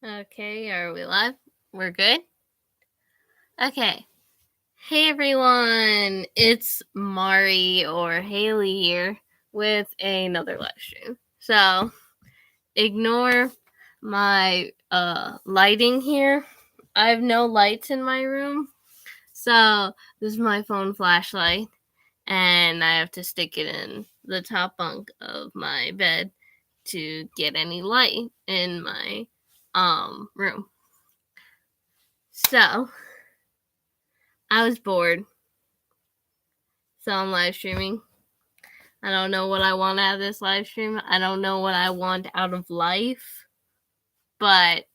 Okay, are we live? We're good? Okay. Hey everyone, it's Mari or Haley here with another live stream. So, ignore my lighting here. I have no lights in my room. So, this is my phone flashlight and I have to stick it in the top bunk of my bed to get any light in my room. So, I was bored, so I'm live streaming. I don't know what I want out of this live stream. I don't know what I want out of life, but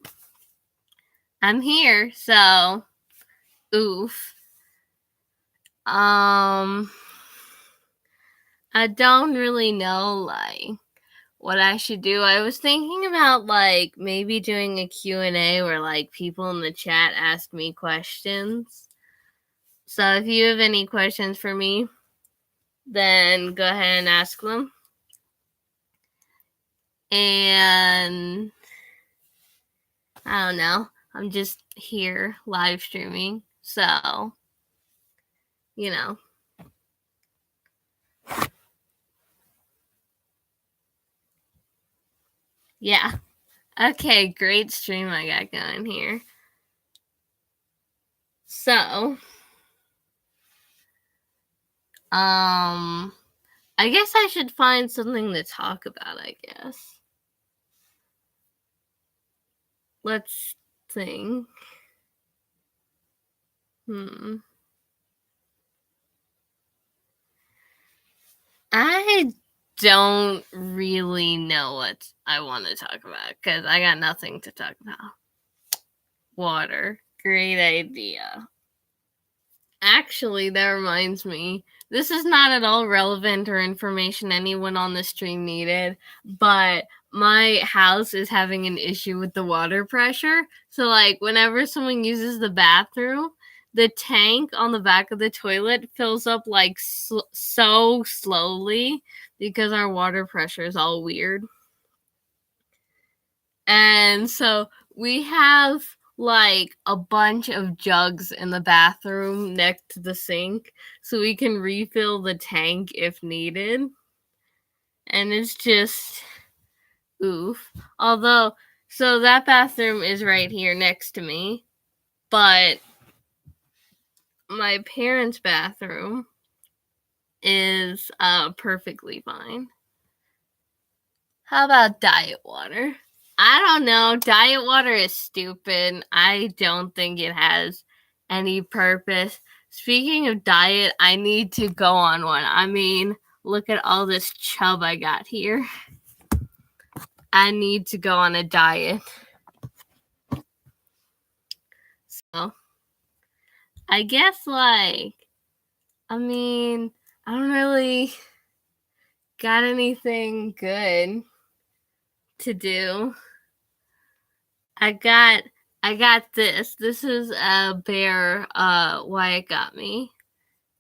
I'm here, so oof. I don't really know what I should do. I was thinking about maybe doing a Q&A where people in the chat ask me questions. So if you have any questions for me, then go ahead and ask them. And I don't know. I'm just here live streaming. So, you know. Yeah. Okay, great stream I got going here. So, I guess I should find something to talk about, I guess. Let's think. I don't really know what I want to talk about because I got nothing to talk about. Water. Great idea. Actually, that reminds me. This is not at all relevant or information anyone on the stream needed, but my house is having an issue with the water pressure. So, whenever someone uses the bathroom, the tank on the back of the toilet fills up, so slowly because our water pressure is all weird. And so we have a bunch of jugs in the bathroom next to the sink so we can refill the tank if needed. And it's just oof. Although, so that bathroom is right here next to me, but my parents' bathroom is perfectly fine. How about diet water? I don't know. Diet water is stupid. I don't think it has any purpose. Speaking of diet, I need to go on one. I mean, look at all this chub I got here. I need to go on a diet. So, I guess, I don't really got anything good to do. I got this. This is a bear Wyatt got me,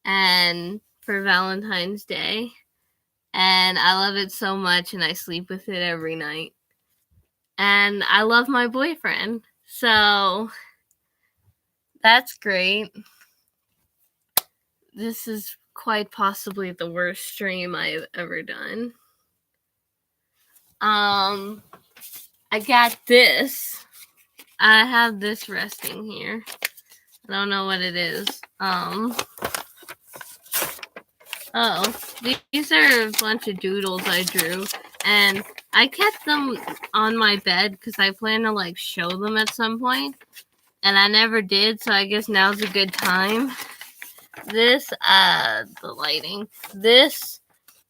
and for Valentine's Day, and I love it so much, and I sleep with it every night. And I love my boyfriend, so that's great. This is quite possibly the worst stream I've ever done. I got this. I have this resting here. I don't know what it is. These are a bunch of doodles I drew, and I kept them on my bed because I plan to show them at some point, and I never did, so I guess now's a good time. This, the lighting. This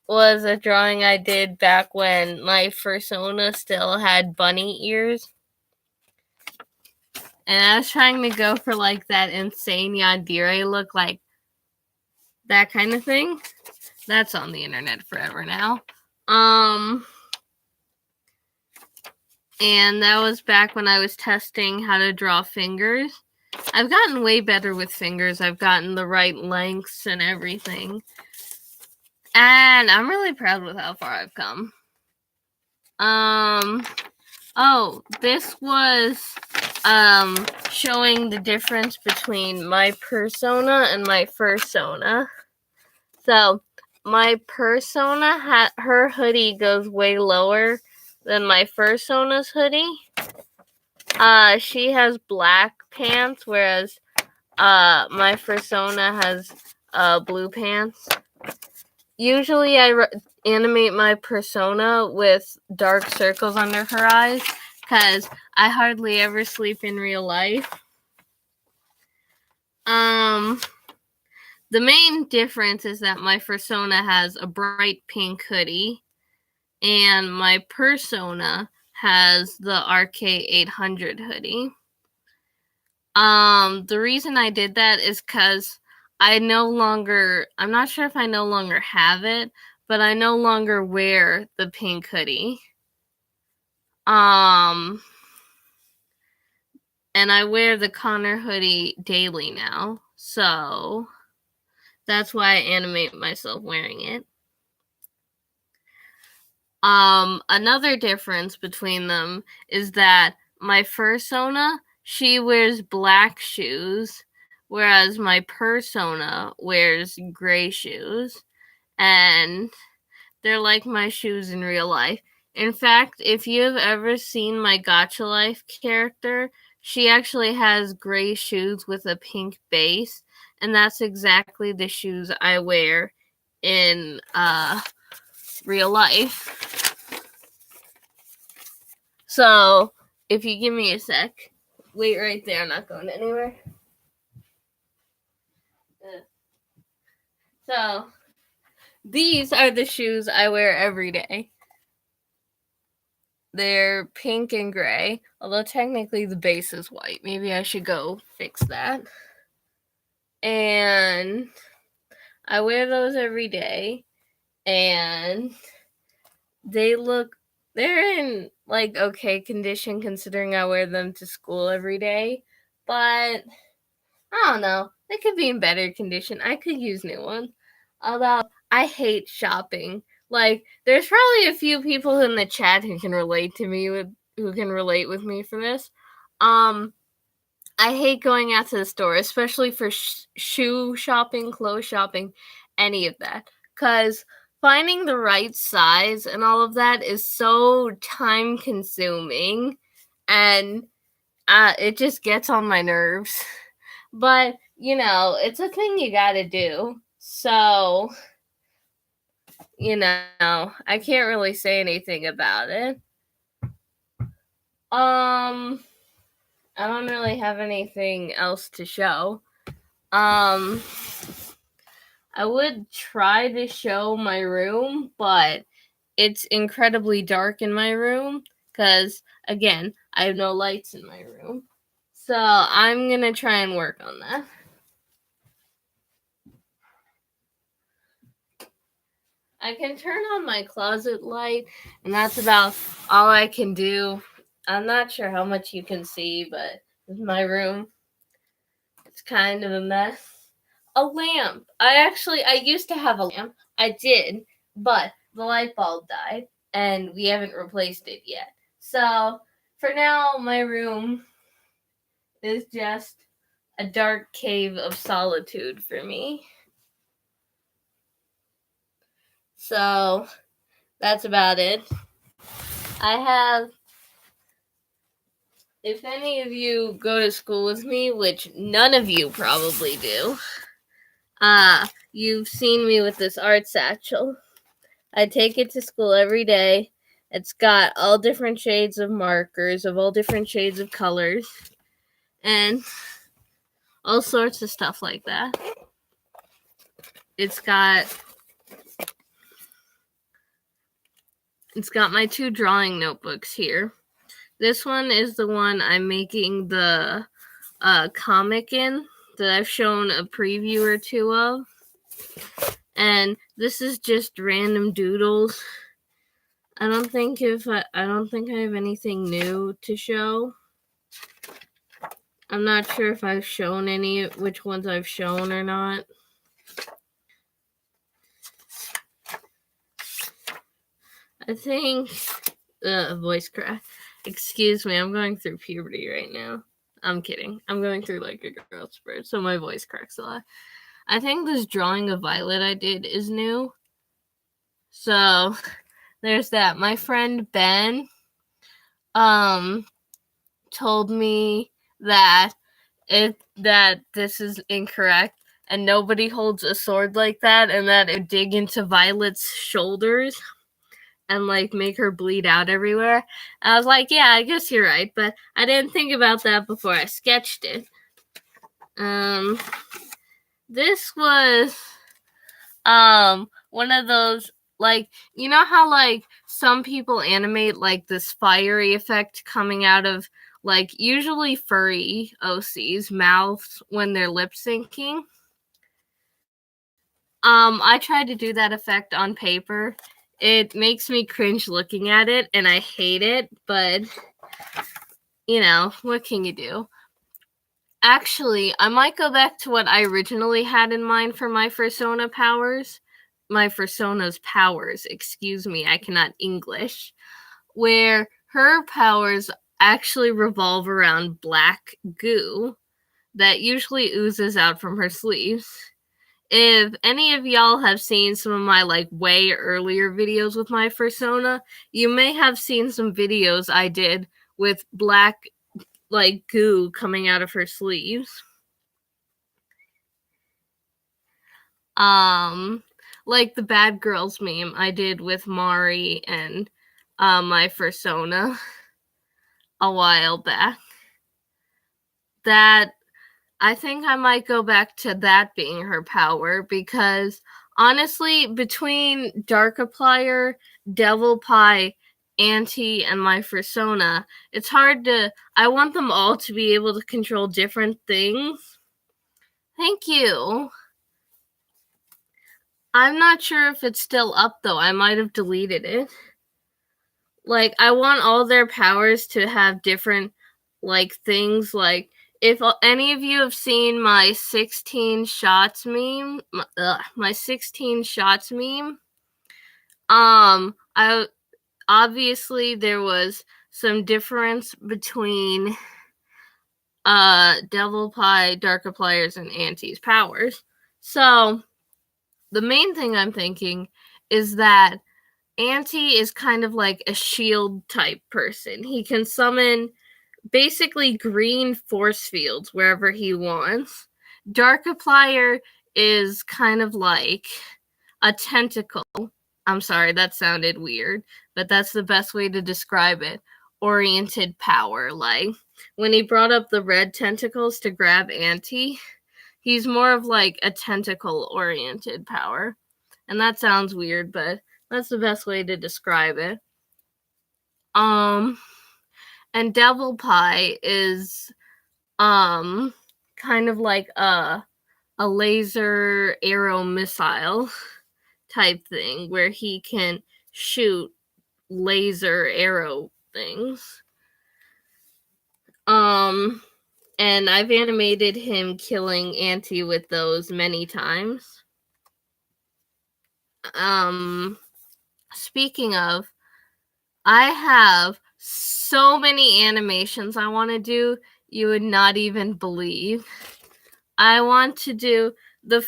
was a drawing I did back when my persona still had bunny ears. And I was trying to go for that insane yandere look, that kind of thing. That's on the internet forever now. And that was back when I was testing how to draw fingers. I've gotten way better with fingers. I've gotten the right lengths and everything. And I'm really proud with how far I've come. Oh, this was showing the difference between my persona and my fursona. So my persona, her hoodie goes way lower than my fursona's hoodie. She has black pants, whereas my fursona has blue pants. Usually I animate my persona with dark circles under her eyes because I hardly ever sleep in real life. The main difference is that my fursona has a bright pink hoodie and my persona has the RK800 hoodie. The reason I did that is because I'm not sure if I no longer have it, but I no longer wear the pink hoodie. And I wear the Connor hoodie daily now, so that's why I animate myself wearing it. Another difference between them is that my fursona, she wears black shoes, whereas my persona wears gray shoes, and they're like my shoes in real life. In fact, if you've ever seen my Gacha Life character, she actually has gray shoes with a pink base, and that's exactly the shoes I wear in real life. So, if you give me a sec, wait right there, I'm not going anywhere. So, these are the shoes I wear every day. They're pink and gray, although technically the base is white. Maybe I should go fix that. And I wear those every day, and they're in like okay condition considering I wear them to school every day, but I don't know, they could be in better condition. I could use new ones. Although I hate shopping. Like, there's probably a few people in the chat who can relate with me for this. I hate going out to the store, especially for shoe shopping, clothes shopping, any of that. Because finding the right size and all of that is so time consuming, and it just gets on my nerves. But, it's a thing you gotta do. So, I can't really say anything about it. I don't really have anything else to show. I would try to show my room, but it's incredibly dark in my room because, again, I have no lights in my room. So I'm going to try and work on that. I can turn on my closet light, and that's about all I can do. I'm not sure how much you can see, but it's my room. It's kind of a mess. A lamp. I used to have a lamp. I did, but the light bulb died, and we haven't replaced it yet. So, for now, my room is just a dark cave of solitude for me. So, that's about it. If any of you go to school with me, which none of you probably do, you've seen me with this art satchel. I take it to school every day. It's got all different shades of markers of all different shades of colors and all sorts of stuff like that. It's got my 2 drawing notebooks here. This one is the one I'm making the comic in that I've shown a preview or 2 of. And this is just random doodles. I don't think I have anything new to show. I'm not sure if I've shown which ones I've shown or not. I think voice crack. Excuse me, I'm going through puberty right now. I'm kidding. I'm going through like a growth spurt, so my voice cracks a lot. I think this drawing of Violet I did is new. So there's that. My friend Ben told me that this is incorrect and nobody holds a sword like that, and that it dig into Violet's shoulders and like make her bleed out everywhere. And I was like, yeah, I guess you're right, but I didn't think about that before I sketched it. This was one of those, like, you know how like some people animate like this fiery effect coming out of like usually furry OCs mouths when they're lip syncing. I tried to do that effect on paper. It makes me cringe looking at it and I hate it, but you know, what can you do? Actually, I might go back to what I originally had in mind for my Fursona powers. My Fursona's powers, excuse me, I cannot English. Where her powers actually revolve around black goo that usually oozes out from her sleeves. If any of y'all have seen some of my like way earlier videos with my Fursona, you may have seen some videos I did with black like goo coming out of her sleeves. Like the Bad Girls meme I did with Mari and my Fursona a while back. That I think I might go back to that being her power, because honestly, between Darkiplier, Devil Pie, Auntie, and my Fursona, it's hard to. I want them all to be able to control different things. Thank you. I'm not sure if it's still up though. I might have deleted it. Like, I want all their powers to have different like things. Like, if any of you have seen my 16 shots meme, my 16 shots meme, I obviously there was some difference between Devil Pie, Darkiplier's, and Auntie's powers. So the main thing I'm thinking is that Auntie is kind of like a shield type person. He can summon basically green force fields wherever he wants. Darkiplier is kind of like a tentacle. I'm sorry, that sounded weird, but that's the best way to describe it. Oriented power. Like, when he brought up the red tentacles to grab Auntie, he's more of like a tentacle-oriented power. And that sounds weird, but that's the best way to describe it. And Devil Pie is kind of like a laser arrow missile type thing where he can shoot laser arrow things. And I've animated him killing Auntie with those many times. Speaking of, I have so many animations I want to do, you would not even believe. I want to do the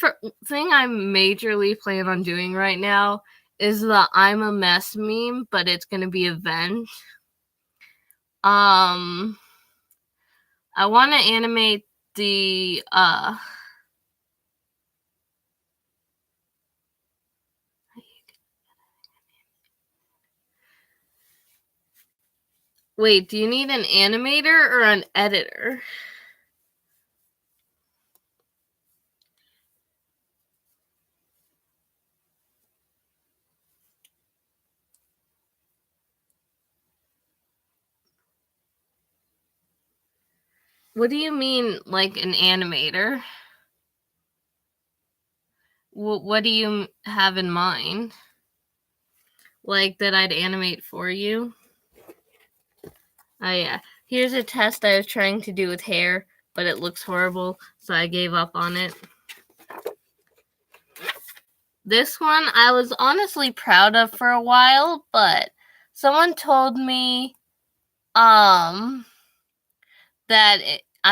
thing I majorly plan on doing right now is the I'm a mess meme, but it's going to be event. I want to animate the Wait, do you need an animator or an editor? What do you mean, like an animator? What do you have in mind? Like that I'd animate for you? Oh yeah. Here's a test I was trying to do with hair, but it looks horrible, so I gave up on it. This one I was honestly proud of for a while, but someone told me I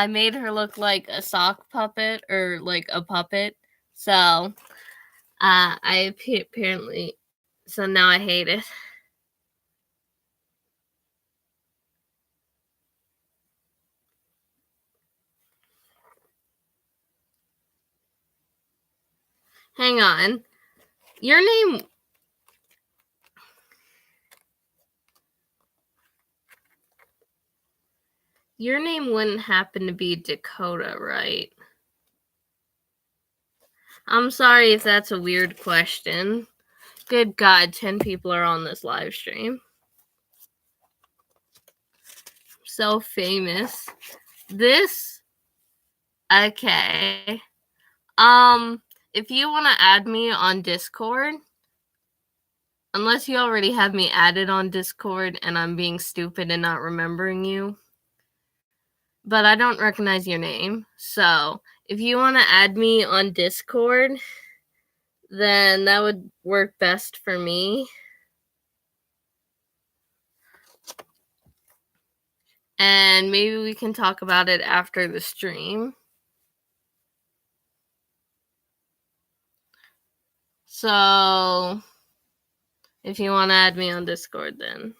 made her look like a sock puppet or like a puppet. So I apparently, so now I hate it. Hang on. Your name wouldn't happen to be Dakota, right? I'm sorry if that's a weird question. Good God, 10 people are on this live stream. So famous. Okay. If you want to add me on Discord, unless you already have me added on Discord and I'm being stupid and not remembering you, but I don't recognize your name. So if you want to add me on Discord, then that would work best for me. And maybe we can talk about it after the stream. So if you want to add me on Discord, then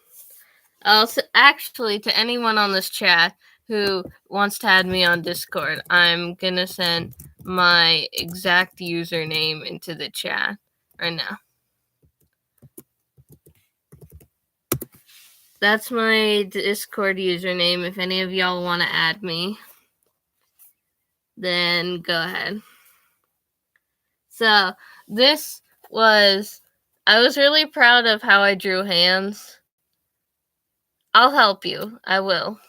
actually, to anyone on this chat who wants to add me on Discord, I'm gonna send my exact username into the chat right now. That's my Discord username. If any of y'all want to add me, then go ahead. So I was really proud of how I drew hands. I'll help you. I will.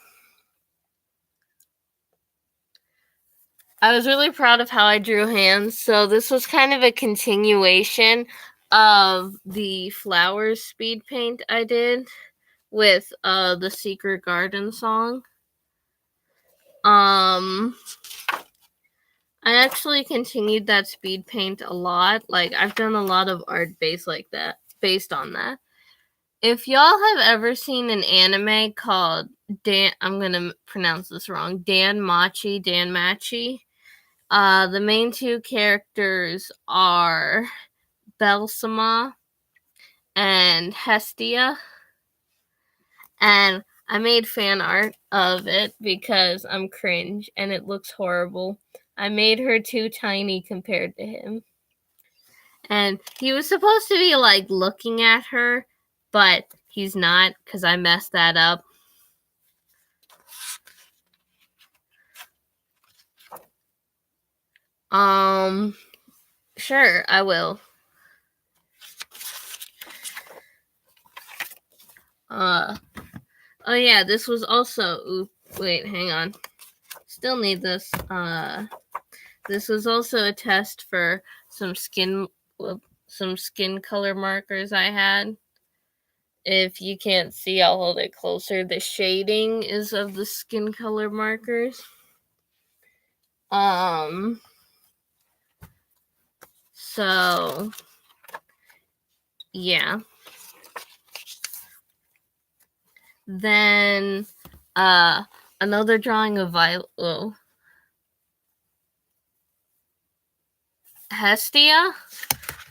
I was really proud of how I drew hands. So this was kind of a continuation of the flowers speed paint I did with the Secret Garden song. I actually continued that speed paint a lot. Like, I've done a lot of art based on that. If y'all have ever seen an anime called I'm gonna pronounce this wrong, Danmachi. The main two characters are Belsama and Hestia. And I made fan art of it because I'm cringe and it looks horrible. I made her too tiny compared to him. And he was supposed to be like looking at her, but he's not because I messed that up. Sure, I will. Oh yeah, this was also, wait, hang on. Still need this. This was also a test for some skin color markers I had. If you can't see, I'll hold it closer. The shading is of the skin color markers. So yeah. Then another drawing of Hestia,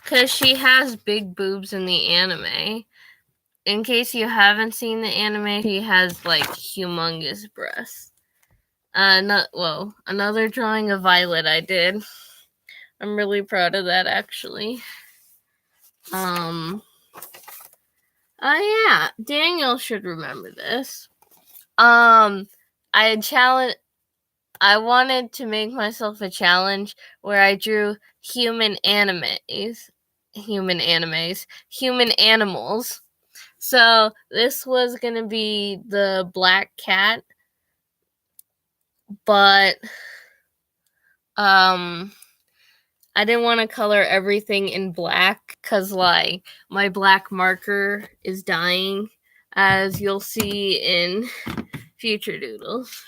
because she has big boobs in the anime. In case you haven't seen the anime, she has like humongous breasts. Another drawing of Violet I did. I'm really proud of that, actually. Oh yeah, Daniel should remember this. I wanted to make myself a challenge where I drew human animals. So this was gonna be the black cat, but I didn't want to color everything in black because like my black marker is dying, as you'll see in future doodles.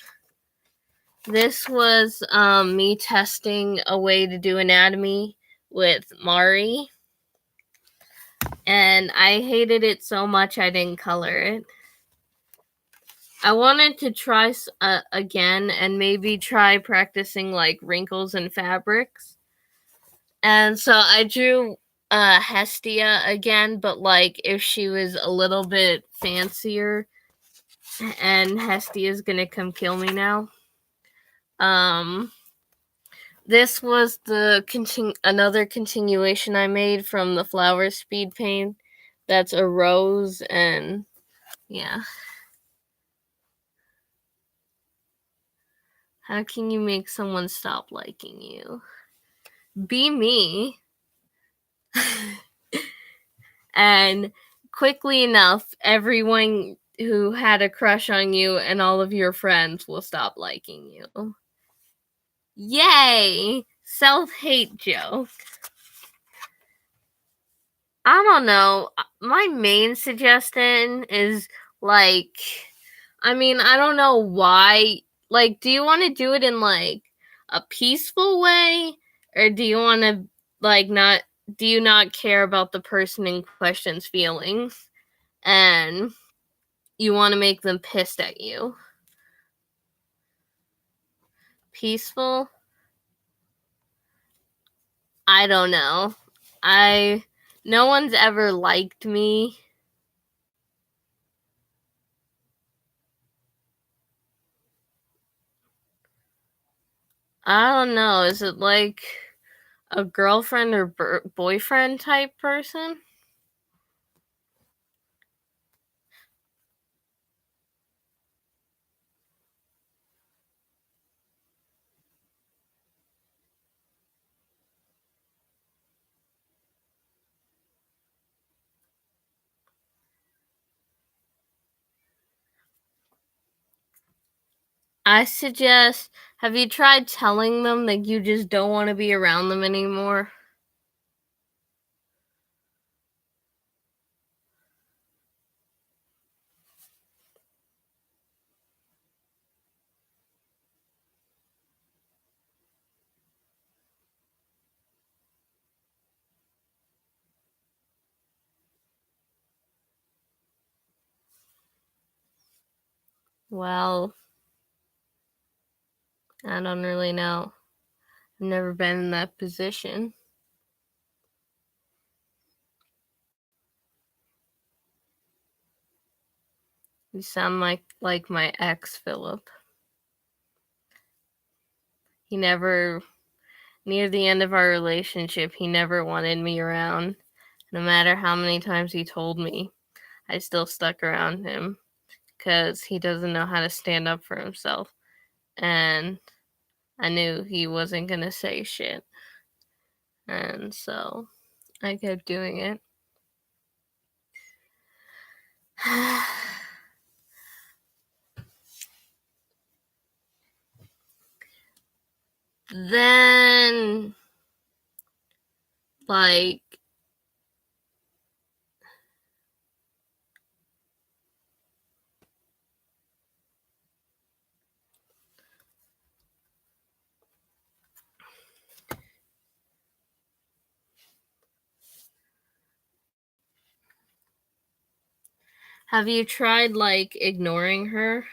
This was me testing a way to do anatomy with Mari, and I hated it so much I didn't color it. I wanted to try again and maybe try practicing like wrinkles and fabrics. And so I drew Hestia again, but like if she was a little bit fancier, and Hestia is gonna come kill me now. This was another continuation I made from the flower speed paint. That's a rose, and yeah. How can you make someone stop liking you? Be me. And quickly enough, everyone who had a crush on you and all of your friends will stop liking you. Yay! Self-hate joke. I don't know. My main suggestion is like, I mean, I don't know why. Like, do you want to do it in like a peaceful way, or do you want to like not? Do you not care about the person in question's feelings, and you want to make them pissed at you? Peaceful? I don't know. No one's ever liked me. I don't know. Is it like a girlfriend or boyfriend type person? I suggest, have you tried telling them that you just don't want to be around them anymore? Well, I don't really know. I've never been in that position. You sound like my ex, Philip. He never, near the end of our relationship, he never wanted me around. No matter how many times he told me, I still stuck around him because he doesn't know how to stand up for himself. And I knew he wasn't going to say shit. And so I kept doing it. Then, like, have you tried, like, ignoring her?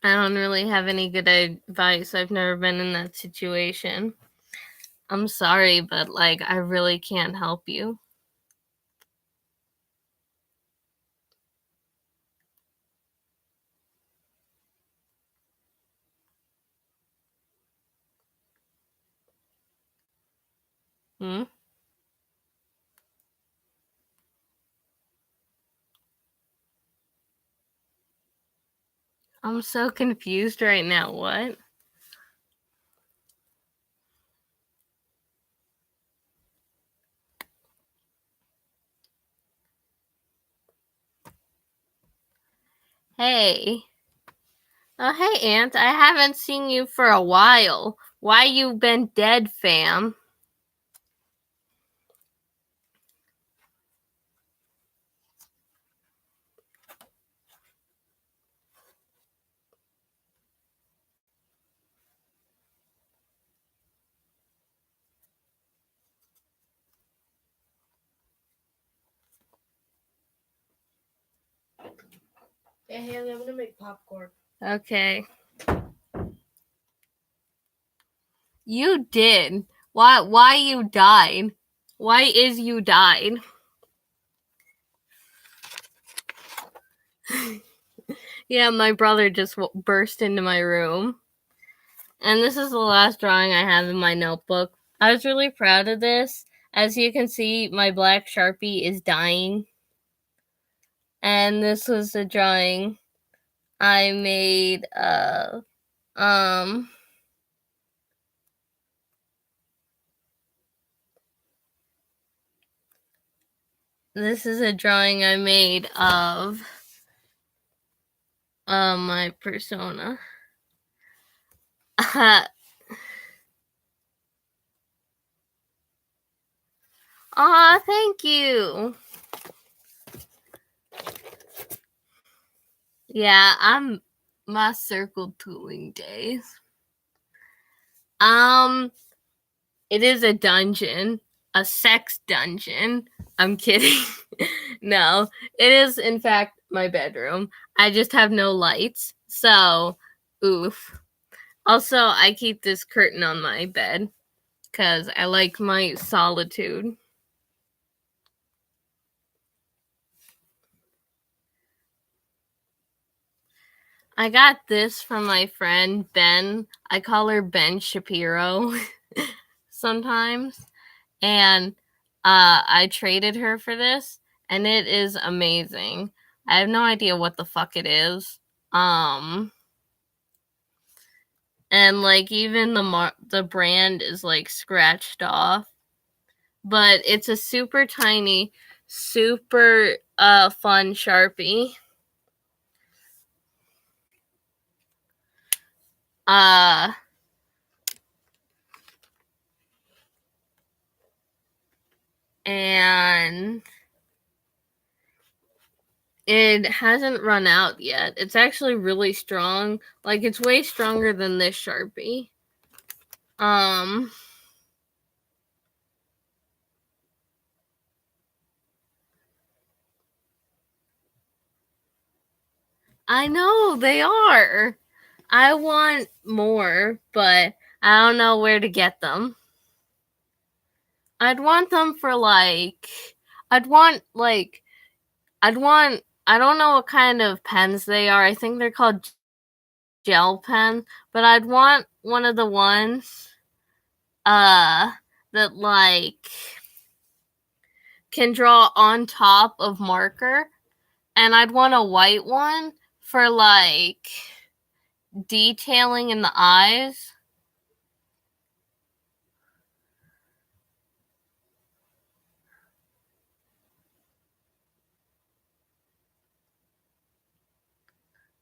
I don't really have any good advice. I've never been in that situation. I'm sorry, but, like, I really can't help you. Hmm? I'm so confused right now. What? Hey. Oh, hey, Aunt. I haven't seen you for a while. Why you been dead, fam? Hey, Haley, I'm gonna make popcorn. Okay. You did. Why you died? Why is you died? Yeah, my brother just burst into my room. And this is the last drawing I have in my notebook. I was really proud of this. As you can see, my black Sharpie is dying. And this was a drawing I made this is a drawing I made of my persona. Aw, thank you. Yeah, I'm my circle tooling days. It is a dungeon, a sex dungeon. I'm kidding. No, it is in fact my bedroom. I just have no lights, so oof. Also, I keep this curtain on my bed because I like my solitude. I got this from my friend Ben. I call her Ben Shapiro sometimes. And I traded her for this, and it is amazing. I have no idea what the fuck it is. And like even the brand is like scratched off, but it's a super tiny, super fun Sharpie. And it hasn't run out yet. It's actually really strong. Like it's way stronger than this Sharpie. I know they are. I want more, but I don't know where to get them. I'd want them for I don't know what kind of pens they are. I think they're called gel pen, but I'd want one of the ones that like can draw on top of marker, and I'd want a white one for like detailing in the eyes.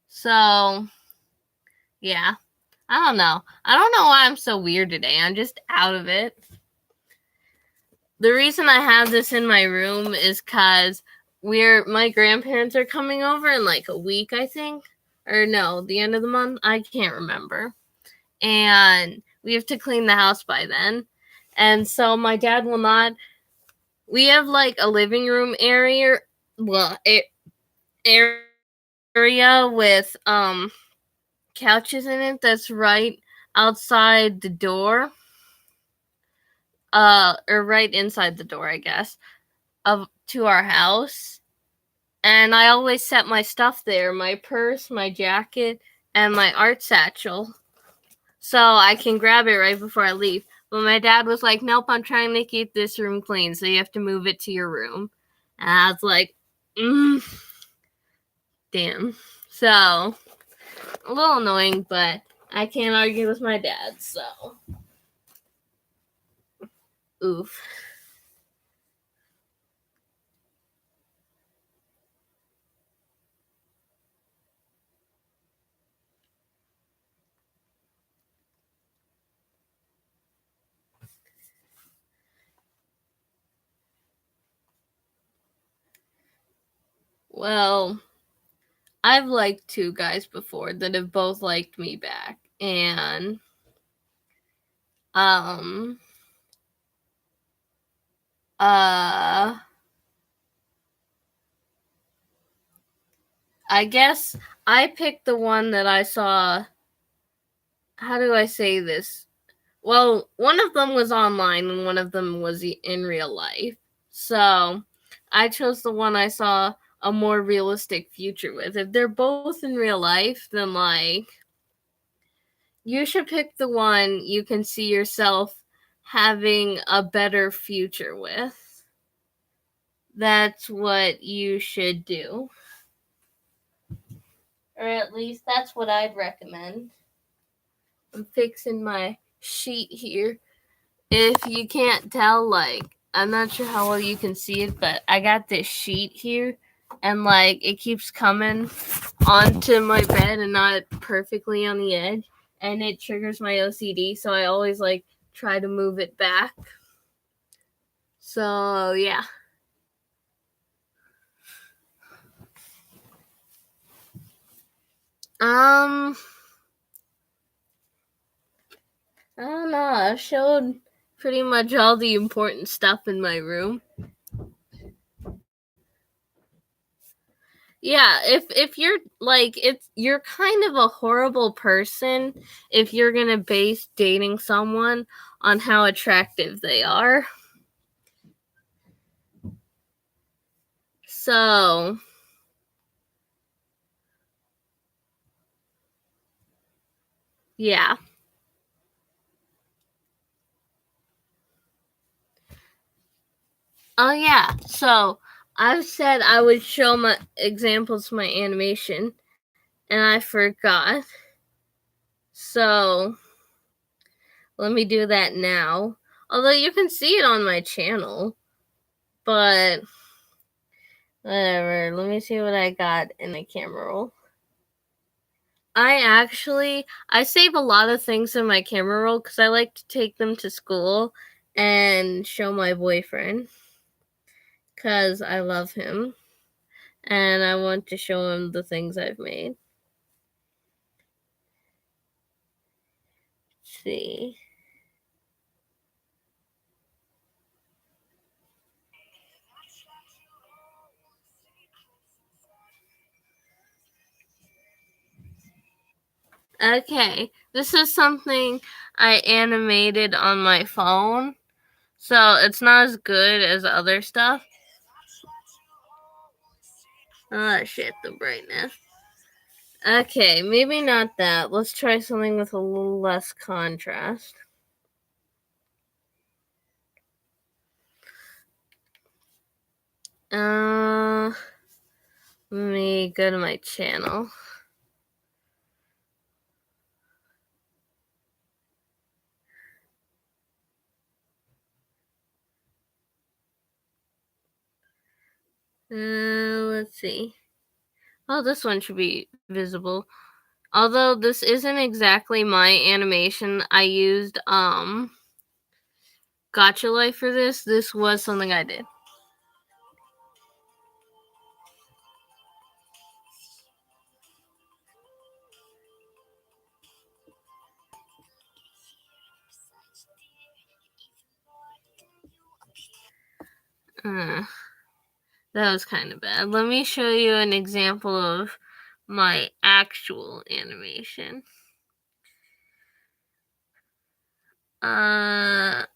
So, yeah. I don't know. I don't know why I'm so weird today. I'm just out of it. The reason I have this in my room is because my grandparents are coming over in like a week, I think. Or no, the end of the month. I can't remember. And we have to clean the house by then. And so my dad will not. We have like a living room area. Well, area with couches in it that's right outside the door. Or right inside the door, I guess, to our house. And I always set my stuff there, my purse, my jacket, and my art satchel, so I can grab it right before I leave. But my dad was like, nope, I'm trying to keep this room clean, so you have to move it to your room. And I was like, damn. So, a little annoying, but I can't argue with my dad, so. Oof. Well, I've liked two guys before that have both liked me back, and I guess I picked the one that I saw. How do I say this? Well, one of them was online and one of them was in real life. So I chose the one I saw a more realistic future with. If they're both in real life, then you should pick the one you can see yourself having a better future with. That's what you should do. Or at least that's what I'd recommend. I'm fixing my sheet here. If you can't tell, I'm not sure how well you can see it, but I got this sheet here, and it keeps coming onto my bed and not perfectly on the edge, and it triggers my OCD, so I always try to move it back. So yeah. I don't know. I showed pretty much all the important stuff in my room. Yeah, if you're you're kind of a horrible person if you're gonna base dating someone on how attractive they are. So yeah. Oh yeah. So I've said I would show my examples of my animation, and I forgot. So let me do that now. Although you can see it on my channel, but whatever. Let me see what I got in the camera roll. I save a lot of things in my camera roll because I like to take them to school and show my boyfriend because I love him and I want to show him the things I've made. Let's see. Okay, this is something I animated on my phone, so it's not as good as other stuff. Oh shit, the brightness. Okay, maybe not that. Let's try something with a little less contrast. Let me go to my channel. Let's see. Oh, this one should be visible. Although this isn't exactly my animation, I used Gotcha Life for this. This was something I did. That was kind of bad. Let me show you an example of my actual animation. Let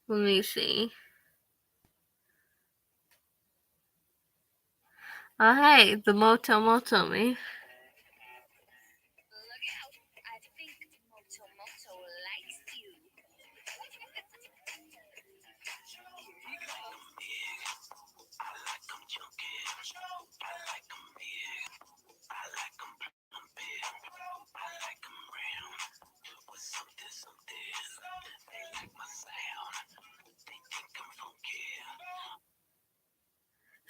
me see. Oh, hey, the Moto me.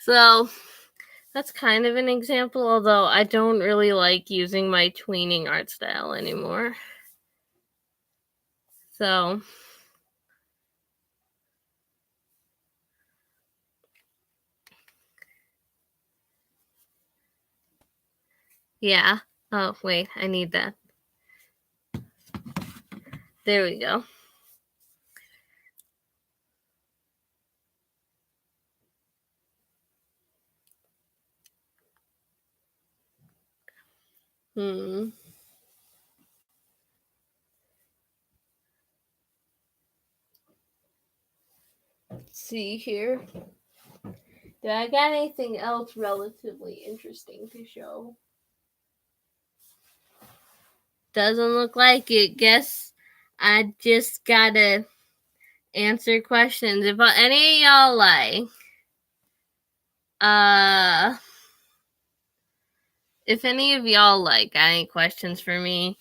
So that's kind of an example, although I don't really like using my tweening art style anymore. So Yeah. Oh, wait, I need that. There we go. Let's see here. Do I got anything else relatively interesting to show? Doesn't look like it. Guess I just gotta answer questions. If any of y'all if any of y'all got any questions for me,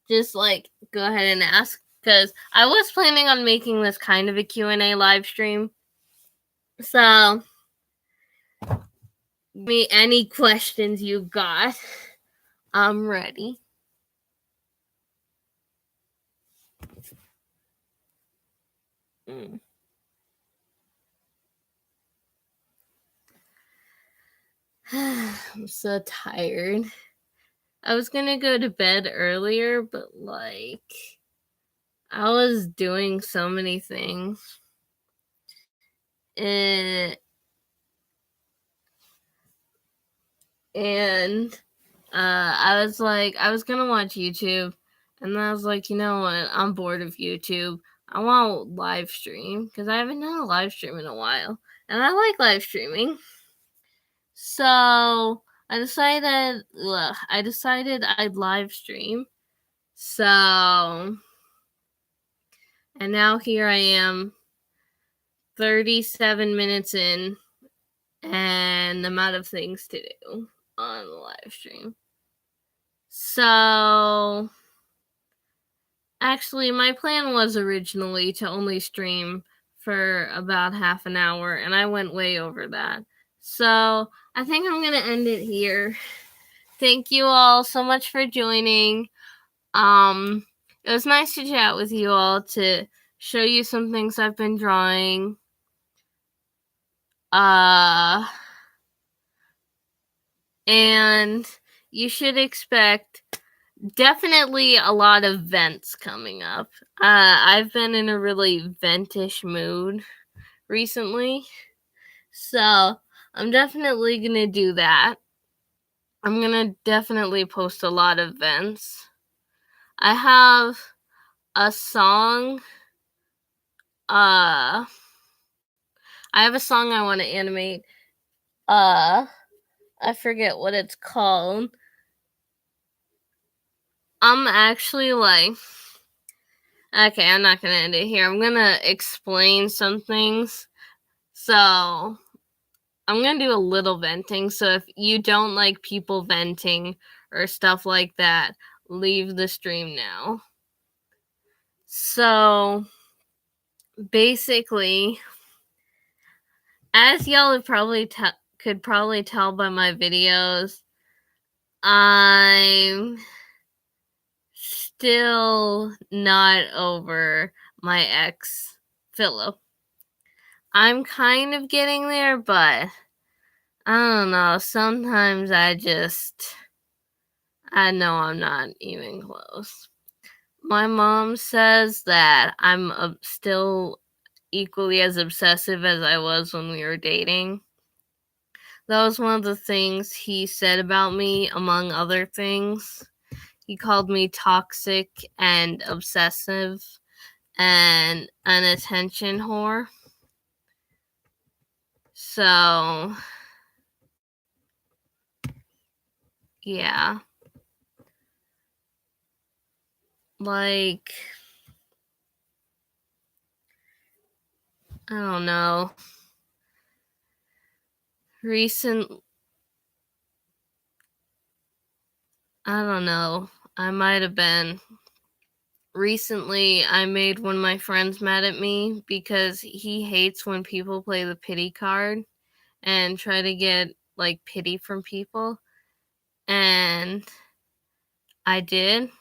just go ahead and ask, because I was planning on making this kind of a Q&A live stream. So me any questions you got. I'm ready. I'm so tired. I was gonna go to bed earlier, but I was doing so many things. And I was gonna watch YouTube, and then I was like, you know what? I'm bored of YouTube. I want live stream, because I haven't done a live stream in a while, and I like live streaming. So I decided I'd live stream. So, and now here I am, 37 minutes in, and I'm out of things to do on the live stream. So, actually, my plan was originally to only stream for about half an hour, and I went way over that. So, I think I'm going to end it here. Thank you all so much for joining. It was nice to chat with you all, to show you some things I've been drawing. And you should expect definitely a lot of vents coming up. I've been in a really ventish mood recently, so I'm definitely gonna do that. I'm gonna definitely post a lot of vents. I have a song. I have a song I want to animate. I forget what it's called. I'm actually okay, I'm not gonna end it here. I'm gonna explain some things. So I'm gonna do a little venting. So if you don't like people venting or stuff like that, leave the stream now. So basically, as y'all have could probably tell by my videos, I'm still not over my ex, Philip. I'm kind of getting there, but I don't know. Sometimes I know I'm not even close. My mom says that I'm still equally as obsessive as I was when we were dating. That was one of the things he said about me, among other things. He called me toxic and obsessive and an attention whore. So, yeah. I don't know. I don't know. I might have been. Recently, I made one of my friends mad at me because he hates when people play the pity card and try to get pity from people. And I did.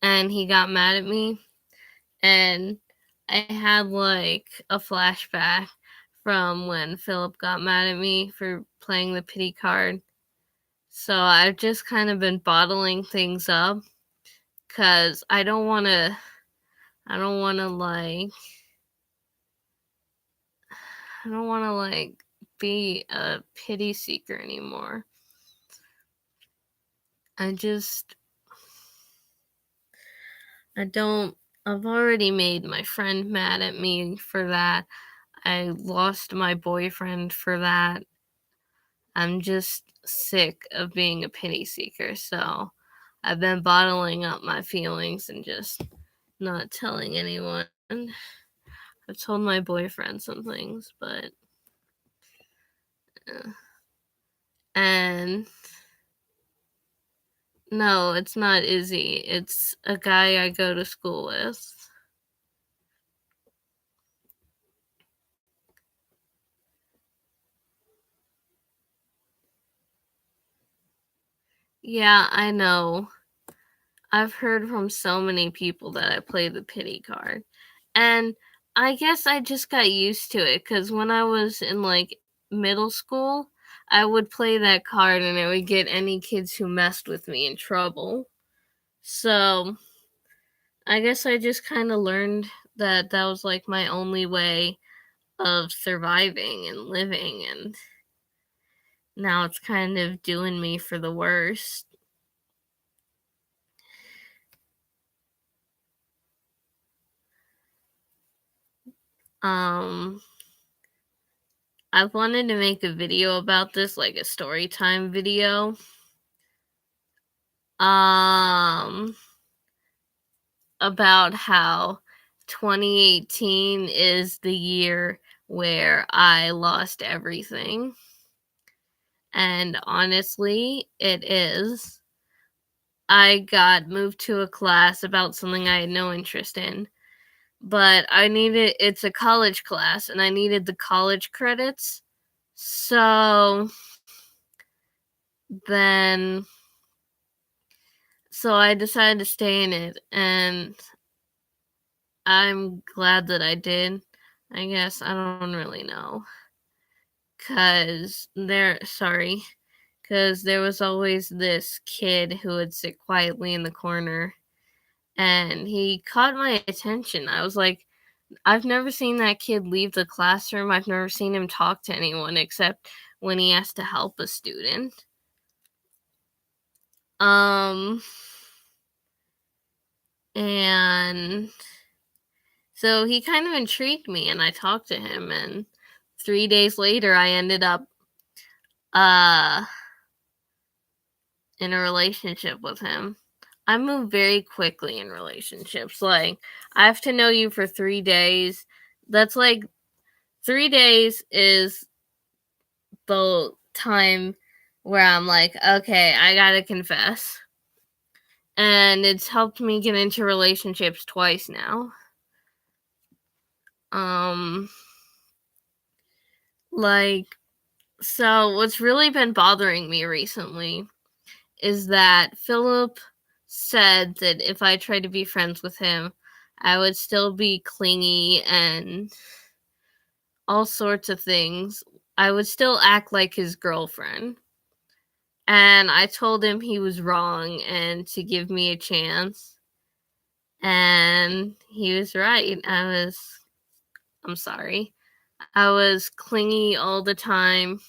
And he got mad at me. And I had a flashback from when Philip got mad at me for playing the pity card. So I've just kind of been bottling things up because I don't want to be a pity seeker anymore. I've already made my friend mad at me for that. I lost my boyfriend for that. I'm just sick of being a pity seeker, so I've been bottling up my feelings and just not telling anyone. I've told my boyfriend some things, but and no, it's not Izzy. It's a guy I go to school with. Yeah, I know. I've heard from so many people that I play the pity card. And I guess I just got used to it because when I was in like middle school, I would play that card and it would get any kids who messed with me in trouble. So I guess I just kind of learned that that was like my only way of surviving and living, and now it's kind of doing me for the worst. I've wanted to make a video about this, like a story time video. About how 2018 is the year where I lost everything. And honestly, it is. I got moved to a class about something I had no interest in. But it's a college class and I needed the college credits. So then I decided to stay in it, and I'm glad that I did. I guess I don't really know. Cause there was always this kid who would sit quietly in the corner, and he caught my attention. I was like, I've never seen that kid leave the classroom. I've never seen him talk to anyone except when he has to help a student. And so he kind of intrigued me, and I talked to him, and 3 days later I ended up in a relationship with him. I move very quickly in relationships. Like, I have to know you for 3 days. That's like 3 days is the time where I'm like, okay, I gotta confess. And it's helped me get into relationships twice now. So what's really been bothering me recently is that Philip said that if I tried to be friends with him, I would still be clingy and all sorts of things. I would still act like his girlfriend. And I told him he was wrong and to give me a chance. And he was right. I'm sorry. I was clingy all the time.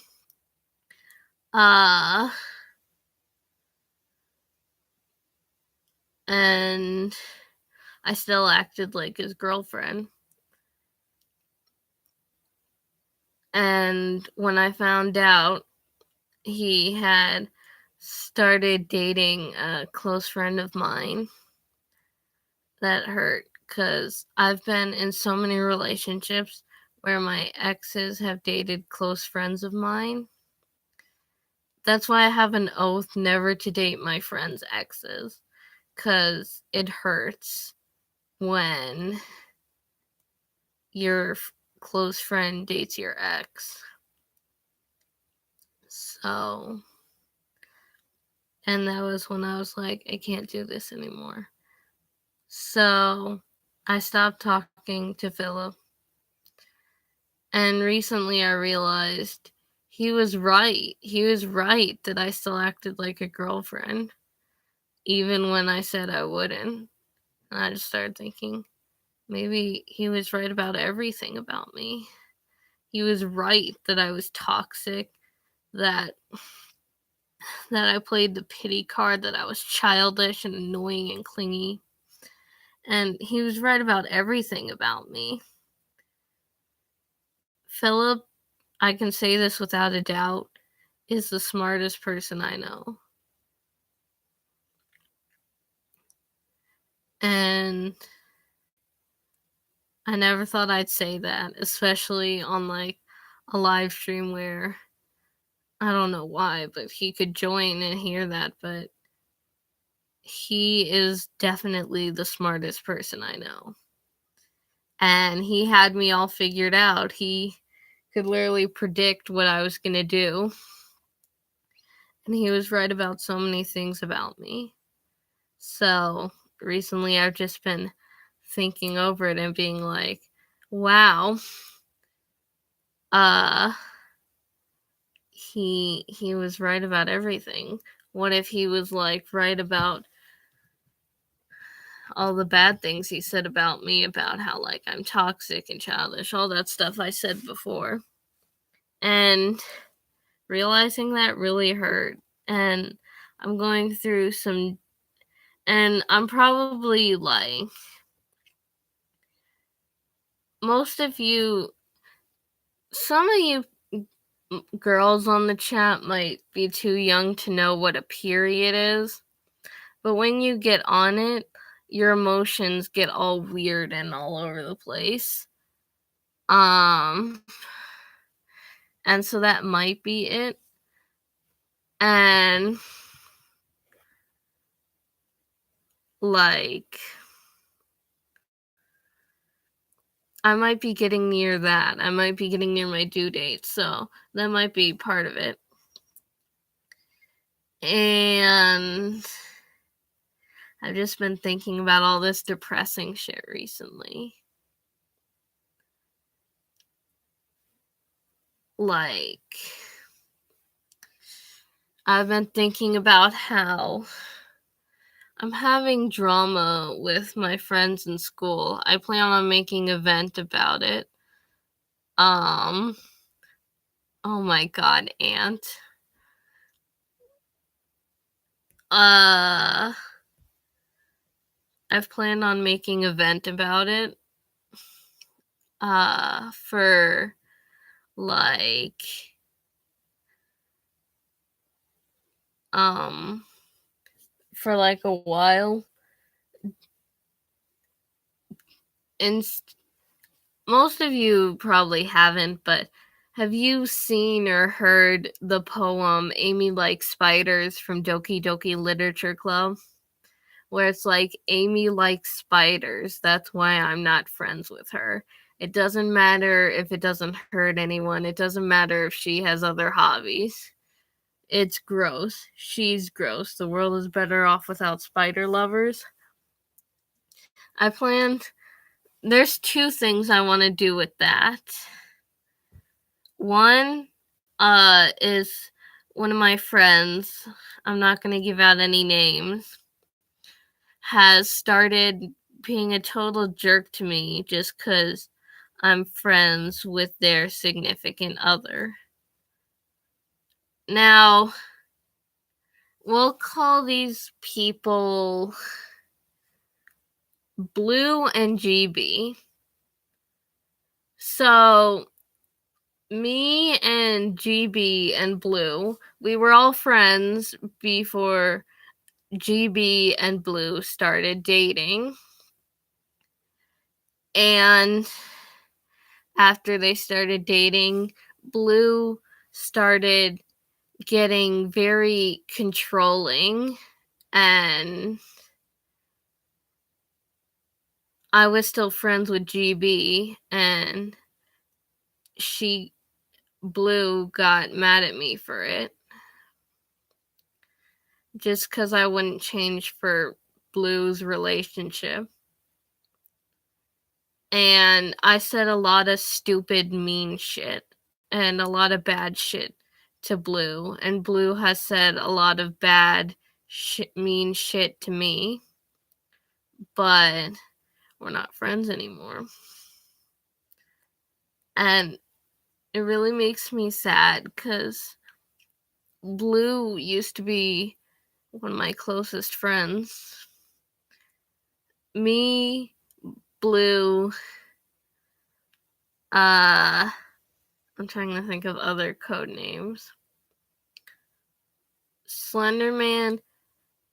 And I still acted like his girlfriend. And when I found out he had started dating a close friend of mine, that hurt, because I've been in so many relationships where my exes have dated close friends of mine. That's why I have an oath never to date my friends' exes, because it hurts when your close friend dates your ex. So, and that was when I was like, I can't do this anymore. So I stopped talking to Philip. And recently I realized he was right. He was right that I still acted like a girlfriend, even when I said I wouldn't. And I just started thinking, maybe he was right about everything about me. He was right that I was toxic, that I played the pity card, that I was childish and annoying and clingy. And he was right about everything about me. Philip, I can say this without a doubt, is the smartest person I know. And I never thought I'd say that, especially on like a live stream where I don't know why, but he could join and hear that, but he is definitely the smartest person I know. And he had me all figured out. He could literally predict what I was going to do. And he was right about so many things about me. So recently I've just been thinking over it and being like, wow, he was right about everything. What if he was like right about all the bad things he said about me, about how like I'm toxic and childish, all that stuff I said before. And realizing that really hurt. And I'm going through some, and I'm probably like, most of you, some of you girls on the chat might be too young to know what a period is, but when you get on it, your emotions get all weird and all over the place. And so that might be it. And like, I might be getting near that. I might be getting near my due date, so that might be part of it. And I've just been thinking about all this depressing shit recently. Like, I've been thinking about how I'm having drama with my friends in school. I plan on making an event about it. Oh my god, Aunt. I've planned on making an event about it. For like for like a while. And most of you probably haven't, but have you seen or heard the poem Amy Likes Spiders from Doki Doki Literature Club? Where it's like, Amy likes spiders, that's why I'm not friends with her. It doesn't matter if it doesn't hurt anyone. It doesn't matter if she has other hobbies. It's gross. She's gross. The world is better off without spider lovers. There's two things I want to do with that. One is one of my friends, I'm not going to give out any names, has started being a total jerk to me just because I'm friends with their significant other. Now, we'll call these people Blue and GB. So, me and GB and Blue, we were all friends before GB and Blue started dating. And after they started dating, Blue started getting very controlling, and I was still friends with GB, and Blue got mad at me for it. Just because I wouldn't change for Blue's relationship. And I said a lot of stupid, mean shit and a lot of bad shit to Blue, and Blue has said a lot of bad, mean shit to me, but we're not friends anymore. And it really makes me sad because Blue used to be one of my closest friends. Me, Blue, I'm trying to think of other code names. Slenderman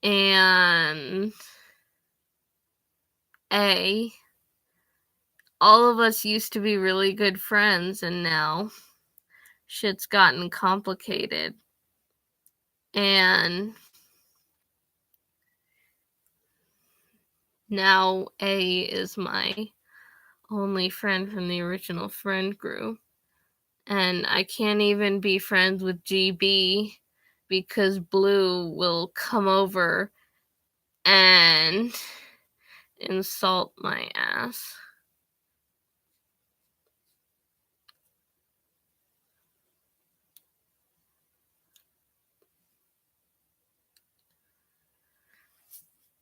and A. All of us used to be really good friends, and now shit's gotten complicated. And now A is my only friend from the original friend group. And I can't even be friends with GB because Blue will come over and insult my ass.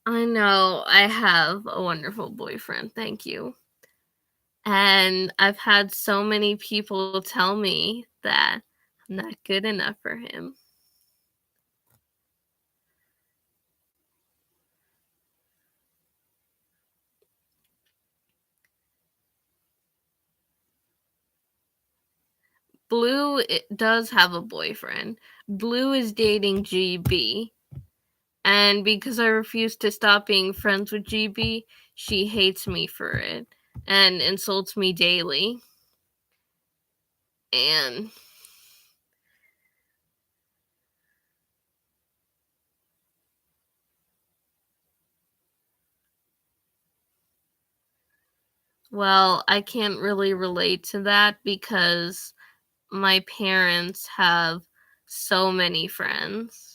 I know I have a wonderful boyfriend, thank you. And I've had so many people tell me that I'm not good enough for him. Blue does have a boyfriend. Blue is dating GB. And because I refuse to stop being friends with GB, she hates me for it and insults me daily. And well, I can't really relate to that because my parents have so many friends.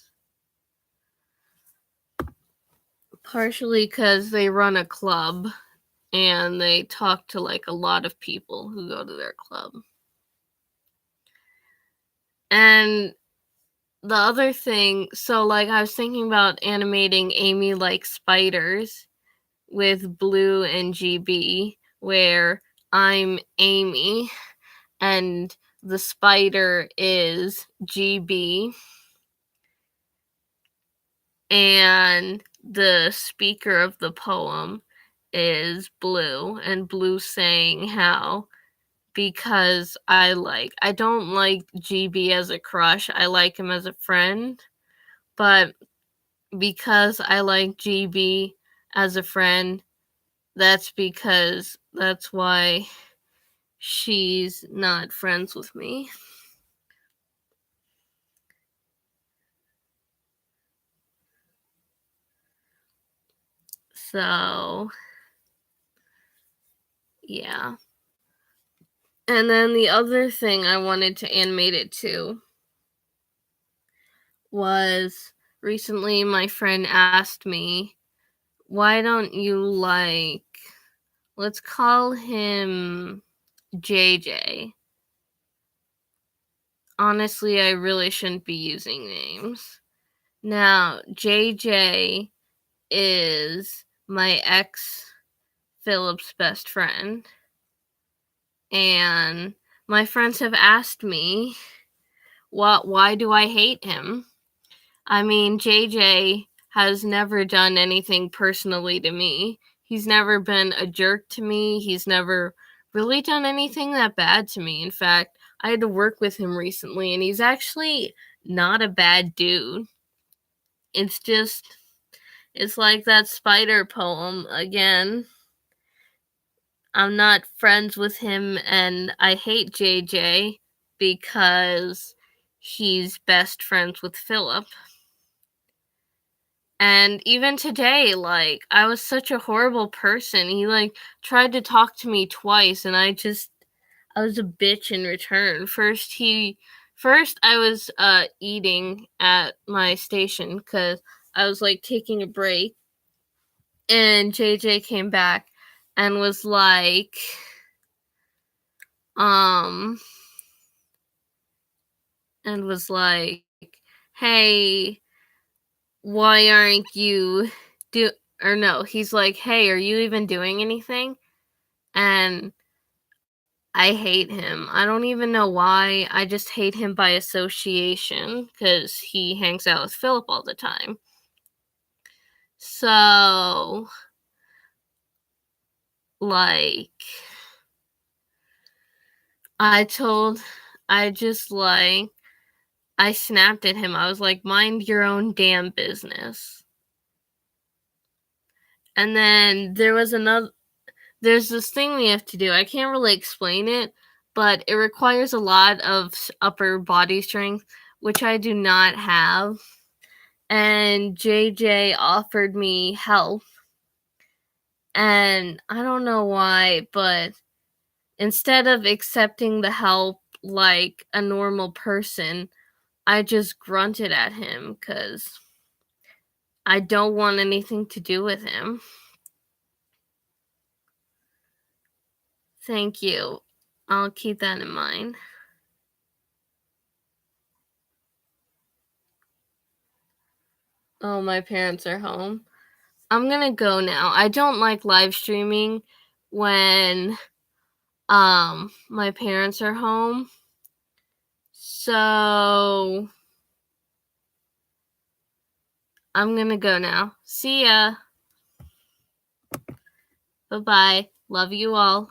Partially because they run a club and they talk to like a lot of people who go to their club. And the other thing, so like I was thinking about animating Amy like spiders with Blue and GB, where I'm Amy and the spider is GB, and the speaker of the poem is Blue, and Blue saying how because I don't like GB as a crush, I like him as a friend, but because I like GB as a friend, that's why she's not friends with me. So, yeah. And then the other thing I wanted to animate it to was recently my friend asked me, why don't you let's call him JJ. Honestly, I really shouldn't be using names. Now, JJ is my ex Philip's best friend. And my friends have asked me, why do I hate him? I mean, JJ has never done anything personally to me. He's never been a jerk to me. He's never really done anything that bad to me. In fact, I had to work with him recently, and he's actually not a bad dude. It's like that spider poem again. I'm not friends with him, and I hate JJ because he's best friends with Philip. And even today, I was such a horrible person. He, tried to talk to me twice, and I was a bitch in return. First, I was, eating at my station, because I was, taking a break, and JJ came back, and was like, and was like, hey, why aren't you or no, he's like, hey, are you even doing anything? And I hate him. I don't even know why. I just hate him by association because he hangs out with Philip all the time. So, like, I snapped at him. I was like, mind your own damn business. And then there's this thing we have to do. I can't really explain it, but it requires a lot of upper body strength, which I do not have. And JJ offered me help. And I don't know why, but instead of accepting the help like a normal person, I just grunted at him because I don't want anything to do with him. Thank you. I'll keep that in mind. Oh, my parents are home. I'm gonna go now. I don't like live streaming when my parents are home. So I'm gonna go now. See ya. Bye-bye. Love you all.